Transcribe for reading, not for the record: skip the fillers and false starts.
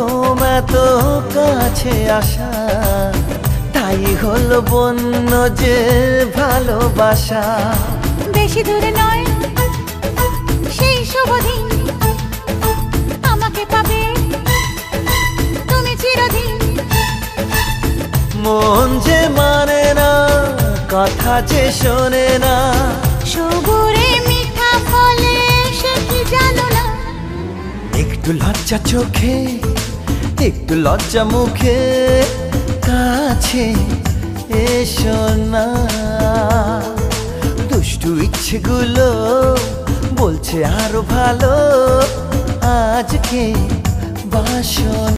প্রথম এত কাছে আসা, তাই হলো বন্য যে ভালোবাসা। বেশি দূরে নয় সেই শুভ দিন, আমাকে পাবে তুমি চিরদিন। মন যে মানে না, কথা যে শোনে না, সবুরে মিঠা ফলে সে কি জানো না। একটু লজ্জা চোখে, একটু লজ্জা মুখে, কাছে এসো না। দুষ্টু ইচ্ছেগুলো বলছে আরো ভালো, আজকে বাসো।